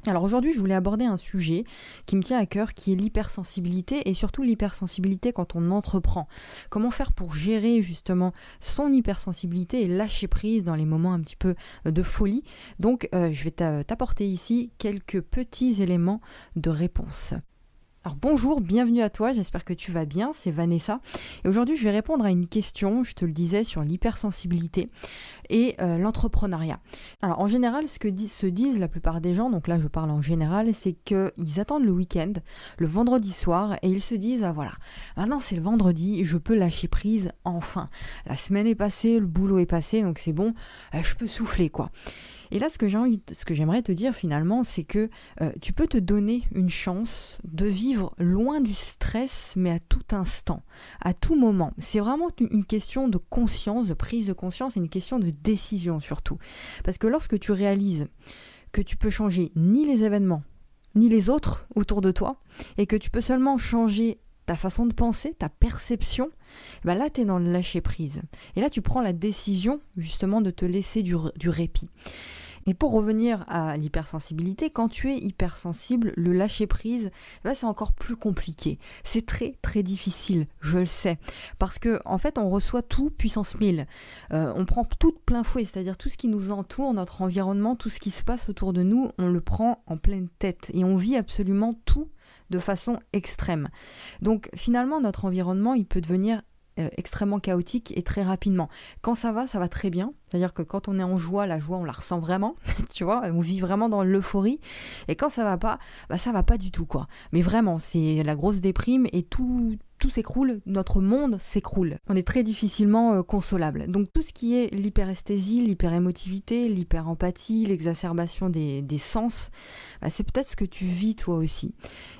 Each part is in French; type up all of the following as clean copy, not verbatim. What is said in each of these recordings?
Alors aujourd'hui, je voulais aborder un sujet qui me tient à cœur, qui est l'hypersensibilité et surtout l'hypersensibilité quand on entreprend. Comment faire pour gérer justement son hypersensibilité et lâcher prise dans les moments un petit peu de folie. Donc je vais t'apporter ici quelques petits éléments de réponse. Alors bonjour, bienvenue à toi, j'espère que tu vas bien, c'est Vanessa. Et aujourd'hui je vais répondre à une question, je te le disais, sur l'hypersensibilité et l'entrepreneuriat. Alors en général, ce que se disent la plupart des gens, donc là je parle en général, c'est qu'ils attendent le week-end, le vendredi soir, et ils se disent, ah voilà, maintenant c'est le vendredi, je peux lâcher prise enfin. La semaine est passée, le boulot est passé, donc c'est bon, je peux souffler quoi. Et là, ce que j'aimerais te dire finalement, c'est que tu peux te donner une chance de vivre loin du stress, mais à tout instant, à tout moment. C'est vraiment une question de conscience, de prise de conscience, et une question de décision surtout. Parce que lorsque tu réalises que tu peux changer ni les événements, ni les autres autour de toi, et que tu peux seulement changer ta façon de penser, ta perception, ben là tu es dans le lâcher prise. Et là tu prends la décision justement de te laisser du répit. Et pour revenir à l'hypersensibilité, quand tu es hypersensible, le lâcher prise, ben c'est encore plus compliqué. C'est très très difficile, je le sais. Parce que en fait on reçoit tout puissance 1000. On prend tout de plein fouet, c'est-à-dire tout ce qui nous entoure, notre environnement, tout ce qui se passe autour de nous, on le prend en pleine tête. Et on vit absolument tout de façon extrême. Donc finalement notre environnement il peut devenir extrêmement chaotique et très rapidement. Quand ça va très bien. C'est-à-dire que quand on est en joie, la joie on la ressent vraiment, tu vois, on vit vraiment dans l'euphorie. Et quand ça va pas, bah ça va pas du tout quoi. Mais vraiment, c'est la grosse déprime et tout s'écroule, notre monde s'écroule. On est très difficilement consolable. Donc tout ce qui est l'hyperesthésie, l'hyperémotivité, l'hyperempathie, l'exacerbation des sens, bah, c'est peut-être ce que tu vis toi aussi.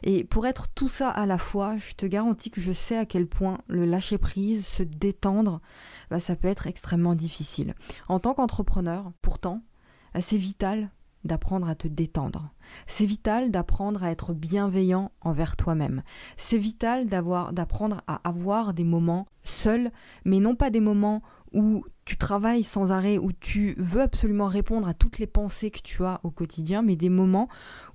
Et pour être tout ça à la fois, je te garantis que je sais à quel point le lâcher prise, se détendre, bah, ça peut être extrêmement difficile. En tant qu'entrepreneur, pourtant, bah, c'est vital d'apprendre à te détendre. C'est vital d'apprendre à être bienveillant envers toi-même. C'est vital d'apprendre à avoir des moments seuls, mais non pas des moments où tu travailles sans arrêt, où tu veux absolument répondre à toutes les pensées que tu as au quotidien, mais des moments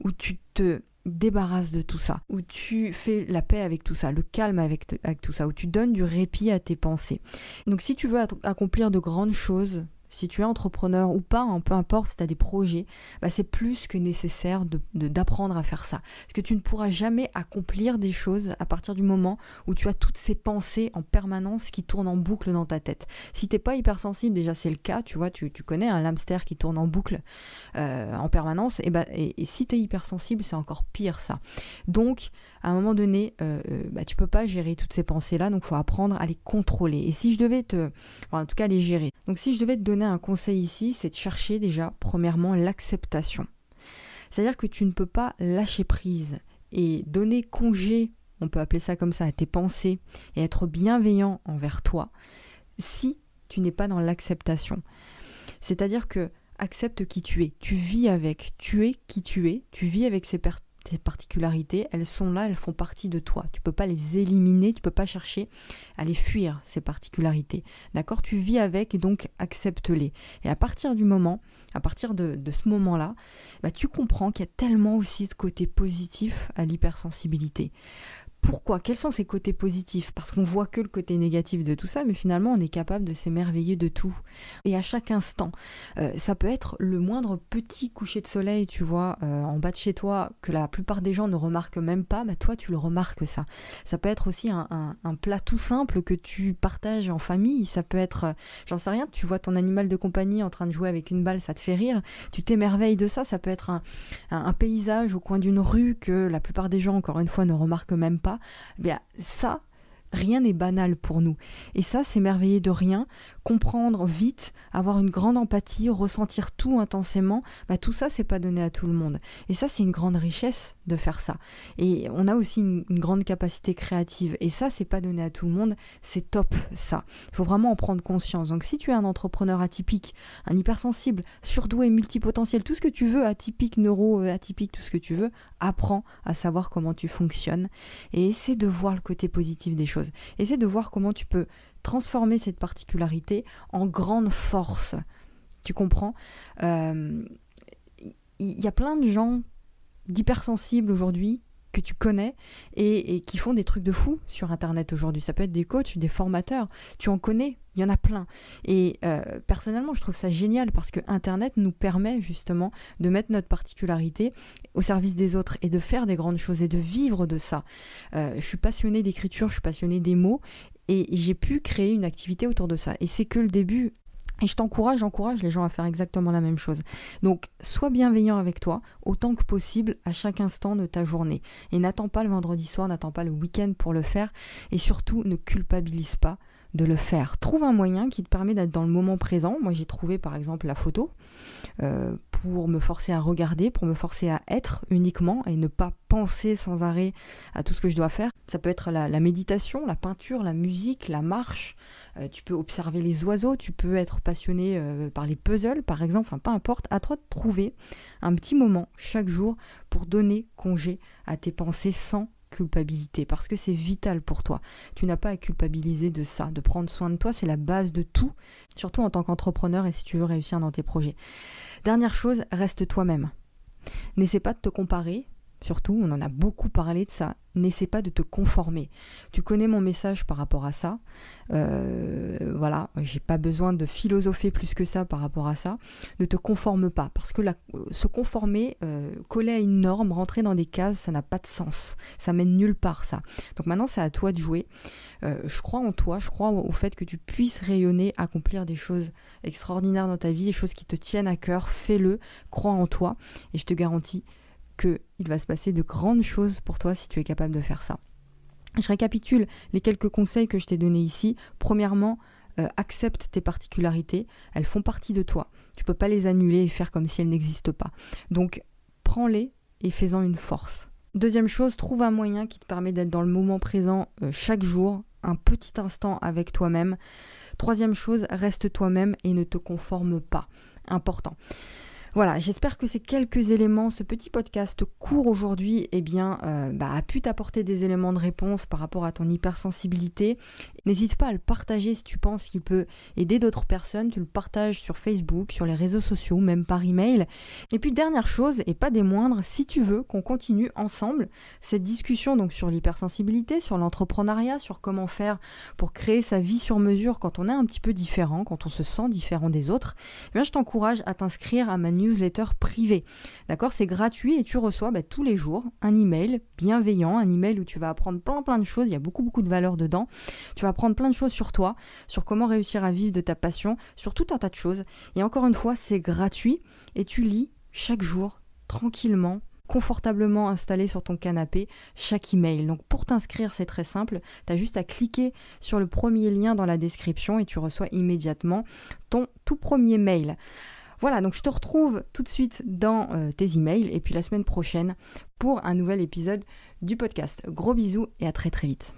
où tu te débarrasses de tout ça, où tu fais la paix avec tout ça, le calme avec tout ça, où tu donnes du répit à tes pensées. Donc si tu veux accomplir de grandes choses, si tu es entrepreneur ou pas, peu importe si tu as des projets, bah c'est plus que nécessaire d'apprendre à faire ça. Parce que tu ne pourras jamais accomplir des choses à partir du moment où tu as toutes ces pensées en permanence qui tournent en boucle dans ta tête. Si tu n'es pas hypersensible, déjà c'est le cas, tu vois, tu connais un hamster qui tourne en boucle en permanence, et si tu es hypersensible, c'est encore pire ça. Donc, à un moment donné, tu peux pas gérer toutes ces pensées-là, donc il faut apprendre à les contrôler. Et si je devais en tout cas les gérer. Donc si je devais te donner un conseil ici, c'est de chercher déjà, premièrement, l'acceptation. C'est-à-dire que tu ne peux pas lâcher prise et donner congé, on peut appeler ça comme ça, à tes pensées et être bienveillant envers toi si tu n'es pas dans l'acceptation. C'est-à-dire que accepte qui tu es, tu vis avec, tu es qui tu es, tu vis avec ces particularités, elles sont là, elles font partie de toi. Tu peux pas les éliminer, tu peux pas chercher à les fuir, ces particularités. D'accord ? Tu vis avec et donc accepte-les. Et à partir de ce moment-là, bah, tu comprends qu'il y a tellement aussi ce côté positif à l'hypersensibilité. Pourquoi ? Quels sont ces côtés positifs ? Parce qu'on voit que le côté négatif de tout ça, mais finalement on est capable de s'émerveiller de tout. Et à chaque instant, ça peut être le moindre petit coucher de soleil, tu vois, en bas de chez toi, que la plupart des gens ne remarquent même pas, mais toi tu le remarques ça. Ça peut être aussi un plat tout simple que tu partages en famille, ça peut être, j'en sais rien, tu vois ton animal de compagnie en train de jouer avec une balle, ça te fait rire, tu t'émerveilles de ça, ça peut être un paysage au coin d'une rue que la plupart des gens, encore une fois, ne remarquent même pas. Bien, ça, rien n'est banal pour nous. Et ça, s'émerveiller de rien, comprendre vite, avoir une grande empathie, ressentir tout intensément, bah, tout ça, c'est pas donné à tout le monde. Et ça, c'est une grande richesse de faire ça. Et on a aussi une grande capacité créative. Et ça, c'est pas donné à tout le monde. C'est top, ça. Il faut vraiment en prendre conscience. Donc, si tu es un entrepreneur atypique, un hypersensible, surdoué, multipotentiel, tout ce que tu veux, atypique, atypique, tout ce que tu veux, apprends à savoir comment tu fonctionnes et essaie de voir le côté positif des choses. Essaie de voir comment tu peux transformer cette particularité en grande force. Tu comprends ? Il y a plein de gens d'hypersensibles aujourd'hui que tu connais et qui font des trucs de fou sur Internet aujourd'hui. Ça peut être des coachs, des formateurs. Tu en connais, il y en a plein. Et personnellement, je trouve ça génial parce que Internet nous permet justement de mettre notre particularité au service des autres et de faire des grandes choses et de vivre de ça. Je suis passionnée d'écriture, je suis passionnée des mots et j'ai pu créer une activité autour de ça. Et c'est que le début. Et j'encourage les gens à faire exactement la même chose. Donc, sois bienveillant avec toi, autant que possible, à chaque instant de ta journée. Et n'attends pas le vendredi soir, n'attends pas le week-end pour le faire. Et surtout, ne culpabilise pas de le faire. Trouve un moyen qui te permet d'être dans le moment présent. Moi, j'ai trouvé par exemple la photo pour me forcer à regarder, pour me forcer à être uniquement et ne pas penser sans arrêt à tout ce que je dois faire. Ça peut être la méditation, la peinture, la musique, la marche. Tu peux observer les oiseaux, tu peux être passionné par les puzzles par exemple, enfin peu importe. À toi de trouver un petit moment chaque jour pour donner congé à tes pensées sans culpabilité, parce que c'est vital pour toi. Tu n'as pas à culpabiliser de ça, de prendre soin de toi, c'est la base de tout, surtout en tant qu'entrepreneur et si tu veux réussir dans tes projets. Dernière chose, reste toi-même. N'essaie pas de te comparer, surtout, on en a beaucoup parlé de ça, n'essaie pas de te conformer. Tu connais mon message par rapport à ça, voilà, j'ai pas besoin de philosopher plus que ça par rapport à ça. Ne te conforme pas, parce que se conformer, coller à une norme, rentrer dans des cases, ça n'a pas de sens, ça mène nulle part ça. Donc maintenant c'est à toi de jouer. Je crois en toi, je crois au fait que tu puisses rayonner, accomplir des choses extraordinaires dans ta vie, des choses qui te tiennent à cœur, fais-le, crois en toi, et je te garantis qu'il va se passer de grandes choses pour toi si tu es capable de faire ça. Je récapitule les quelques conseils que je t'ai donnés ici. Premièrement, accepte tes particularités, elles font partie de toi. Tu ne peux pas les annuler et faire comme si elles n'existent pas. Donc, prends-les et fais-en une force. Deuxième chose, trouve un moyen qui te permet d'être dans le moment présent chaque jour, un petit instant avec toi-même. Troisième chose, reste toi-même et ne te conforme pas. Important. Voilà, j'espère que ces quelques éléments, ce petit podcast court aujourd'hui, a pu t'apporter des éléments de réponse par rapport à ton hypersensibilité. N'hésite pas à le partager si tu penses qu'il peut aider d'autres personnes. Tu le partages sur Facebook, sur les réseaux sociaux, même par email. Et puis dernière chose, et pas des moindres, si tu veux qu'on continue ensemble cette discussion donc sur l'hypersensibilité, sur l'entrepreneuriat, sur comment faire pour créer sa vie sur mesure quand on est un petit peu différent, quand on se sent différent des autres, je t'encourage à t'inscrire à ma newsletter privée. D'accord, c'est gratuit et tu reçois tous les jours un email bienveillant, un email où tu vas apprendre plein de choses, il y a beaucoup de valeur dedans. Tu vas apprendre plein de choses sur toi, sur comment réussir à vivre de ta passion, sur tout un tas de choses. Et encore une fois, c'est gratuit et tu lis chaque jour, tranquillement, confortablement installé sur ton canapé, chaque email. Donc pour t'inscrire, c'est très simple. Tu as juste à cliquer sur le premier lien dans la description et tu reçois immédiatement ton tout premier mail. Voilà, donc je te retrouve tout de suite dans tes emails et puis la semaine prochaine pour un nouvel épisode du podcast. Gros bisous et à très vite.